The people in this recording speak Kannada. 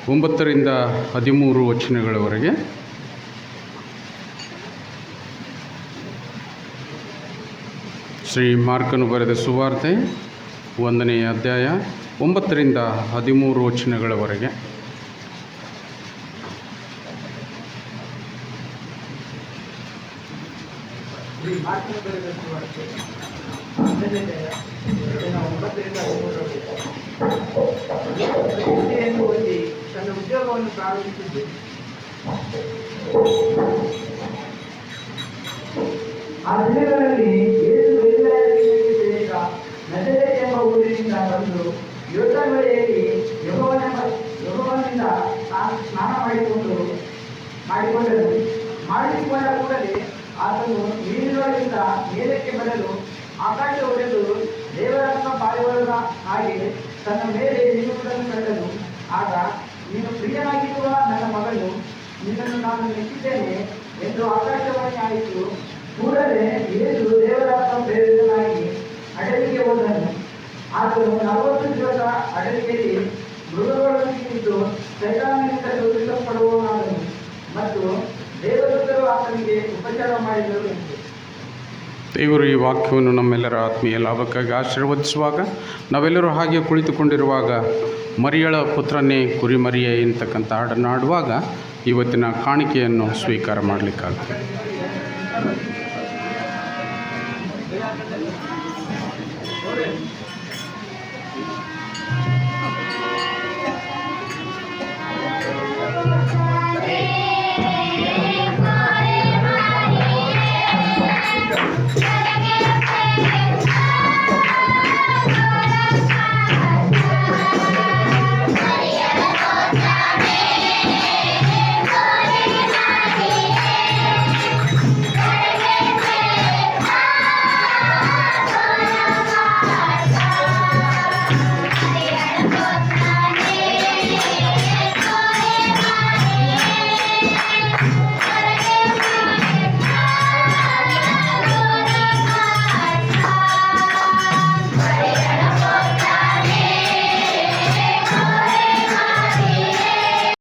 9ರಿಂದ 13 ವಚನಗಳವರೆಗೆ. ಶ್ರೀ ಮಾರ್ಕನು ಬರೆದ ಸುವಾರ್ತೆ 1ನೇ ಅಧ್ಯಾಯ 9ರಿಂದ 13 ವಚನಗಳವರೆಗೆ. ಮಾರ್ಕನು ಬರೆದ ಸುವಾರ್ತೆ 1ನೇ ಅಧ್ಯಾಯ 9ರಿಂದ 13 ಓದಿ ತನ್ನ ಉದ್ಯೋಗವನ್ನು ಪ್ರಾರಂಭಿಸಿದ್ದು. ಆ ದಿನಗಳಲ್ಲಿ ಯೇಸು ಗಲಿಲಾಯಕ್ಕೆ ಸೇರಿದ ನಜರೇತ್ ಎಂಬ ಊರಿನಿಂದ ಬಂದು ಯೋರ್ದನ್ ಹೊಳೆಯಲ್ಲಿ ಯೆಹೋವನಿಂದ ಸ್ನಾನ ಮಾಡಿಕೊಂಡನು. ಮಾಡಿಸಿಕೊಂಡ ಕೂಡಲೇ ಆತನು ನೀರಿನೊಳಗಿಂದ ಮೇಲಕ್ಕೆ ಬರಲು ಆಕಾಶ ಒಡೆದು ದೇವರಾತ್ಮ ಪಾರಿವಾಳದ ಹಾಗೆ ತನ್ನ ಮೇಲೆ ನಿಲ್ಲುವುದನ್ನು ಕಂಡನು. ಆಗ, ನೀನು ಪ್ರಿಯನಾಗಿರುವ ನನ್ನ ಮಗನು, ನಿನ್ನನ್ನು ನಾನು ಮೆಚ್ಚಿದ್ದೇನೆ ಎಂದು ಆಕಾಶವಾಣಿ ಆಯಿತು. ಕೂಡಲೇ ಯೇಸು ದೇವರಾತ್ಮ ಪ್ರೇರಿತನಾಗಿ ಅಡವಿಗೆ ಹೋದನು. ಆತನು 40 ದಿವಸ ಅಡವಿಯಲ್ಲಿ ಮೃಗಗಳೊಂದಿಗಿದ್ದು ಸೈತಾನನಿಂದ ಶೋಧಿಸಲ್ಪಡುವವನಾದನು ಮತ್ತು ದೇವದೂತರು ಆತನಿಗೆ ಉಪಚಾರ ಮಾಡಿದರು. ದೇವರು ಈ ವಾಕ್ಯವನ್ನು ನಮ್ಮೆಲ್ಲರ ಆತ್ಮೀಯ ಲಾಭಕ್ಕಾಗಿ ಆಶೀರ್ವದಿಸುವಾಗ, ನಾವೆಲ್ಲರೂ ಹಾಗೆ ಕುಳಿತುಕೊಂಡಿರುವಾಗ ಮರಿಯಳ ಪುತ್ರನೇ ಕುರಿಮರಿಯೇ ಎಂತಕ್ಕಂಥ ಹಾಡನ್ನು ಹಾಡುವಾಗ ಇವತ್ತಿನ ಕಾಣಿಕೆಯನ್ನು ಸ್ವೀಕಾರ ಮಾಡಲಿಕ್ಕಾಗ್ತದೆ.